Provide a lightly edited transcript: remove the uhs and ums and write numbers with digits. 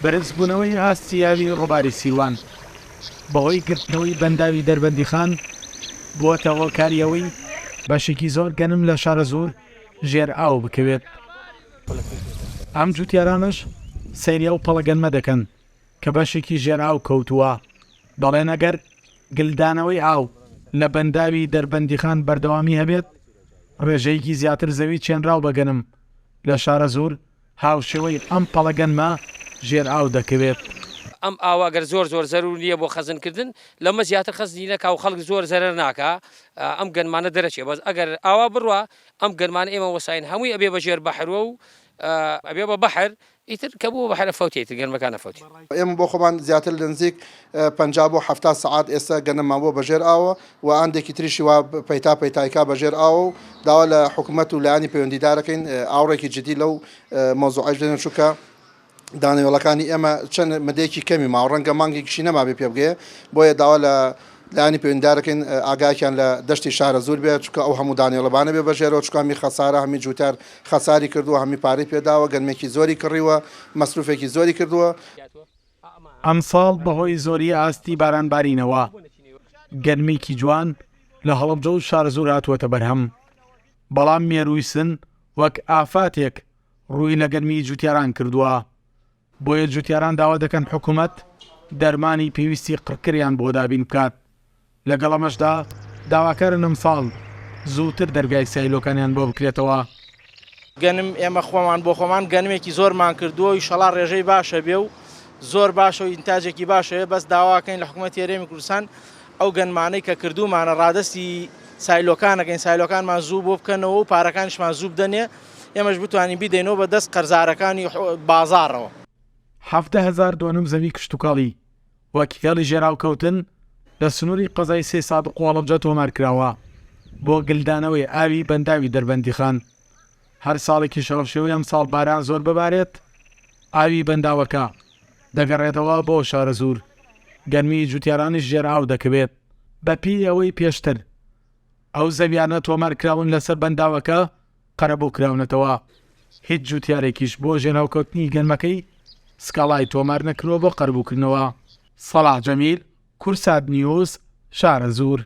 بەرزبوونەوەی ئاستیاوی ڕووباری سیروان بەهۆی گرتنەوەی بەنداوی دەربەندی خان بووەتەوە کاریەوەی بەشێکی زۆر گەنم لە شارە زۆر ژێر ئاو بکەوێت. ئەم جوتیارانش سەیریا و پەڵەگەنمە دەکەن کە بەشێکی ژێر ئاو کەوتووە، دەڵێن ئەگەر گلدانەوەی ئاو لە بەنداوی دەربەندی خان بەردەوامی هەبێت ڕێژەیەکی زیاتر زەوی چێنراو بەگەنم لە شارە زۆر هاوشێوەی ئەم پەڵەگەنمە ژێر ئاو دەکەوێت. ئەم ئاواگەر زۆر زەرور نییە بۆ خەزنکردن لەمە زیاتر خەزنی نەکا و خەڵک زۆر زەرەر ناکا ئەم گەنمانە دەرەچێ، بەس ئەگەر ئاوا بڕوە ئەم گەنمانە ئێمە وەساین هەمووی ئەبێ بە ژێر بەحرەوە و ئەبێ بە بەحر ئیتر کە بوو بەحرە فەوتێتر گەنمەکانە فەوتی. ئێمە بۆ خۆمان زیاتر لە نزیک 50 بۆ 70 سعات ئێستا گەنممان بۆ بەژێر ئاوە و ئاندێکی تریشی وا پەیتایکا بەژێر ئاوە و داوا لە حکوومەت و لایانی پەیوەندیدارەکەین ئاوڕێکی جدی لەو مۆزوعەش بدەن چونکە دانەوێڵەکانی ئێمە چەند مدەیەکی کەمی ماوە ڕەنگە مانگێکیشی نەما بێ پێ بگەیە، بۆیە داوا لە لایانی پەیوەندیدارەکەین ئاگایان لە دەشتی شارە زۆر بێت چونکە ئەو هەموو دانەوێڵەبانە بێ بەژێرەوە چونکە هەمی خەسارە هەمی جوتار خەساری کردووە، هەمی پارەی پێداوە، گەنمێکی زۆری کڕیوە، مەسروفێکی زۆری کردووە. ئەم ساڵ بەهۆی زۆری ئاستی بارانبارینەوە گەرمێکی جوان لە هەڵەبجە و شارە زۆر هاتووەتە بەرهەم، بەڵام مێرووی سن وەک ئافاتێک ڕووی لە گەرمی جوتیاران کردووە، بۆیە جوتیاران داوا دەکەن حکوومەت دەرمانی پێویستی قڕکریان بۆ دابین بکات. لەگەڵ ئەمەشدا داواکارن ئەم ساڵ زووتر دەرگای سایلۆکانیان بۆ بکرێتەوە. گەنم ئێمە خۆمان بۆ خۆمان گەنمێکی زۆرمان کردووە و ئینشەڵا ڕێژەی باشە بێ و زۆر باشە و ئینتاجێکی باشەیە، بەس داواکەین لە حکوومەتی هەرێمی کوردستان ئەو گەنمانەی کە کردومانە ڕادەستی سایلۆکانەکەین، سایلۆکانمان زوو بۆ بکەنەوە و پارەکانیشمان زوو بدەنێ، ئێمەش بتوانین بیدەینەوە بە دەست قەرزارەکانی بازاڕەوە. 70,000 دۆنم زەوی کشتتوکاڵی وەک هێڵی ژێراوکەوتن لە سنووری قەزای سێ ساد قوڵەبجە تۆمارکراوە بۆ گلدانەوەی ئاوی بەنداوی دەربەندی خان. هەر ساڵێکی شەڕشێوەی ئەم ساڵ باران زۆر ببارێت ئاوی بەنداوەکە دەگەڕێتەوە بۆ شارە زۆر، گەرمی جوتیارانی ژێر ئاو دەکەوێت. بەپی ئەوەی پێشتر ئەو زەویانە تۆمارکراون لەسەر بەنداوەکە قەرەبوو کراونەتەوە، هیچ جوتیارێکیش بۆ ژێراوکەوتنی گەنمەکەی سکاڵای تۆمار نەکرۆ بۆ قەرەبووکردنەوە. سەلاح جەمیل، کورسات نیوز، شارە زۆر.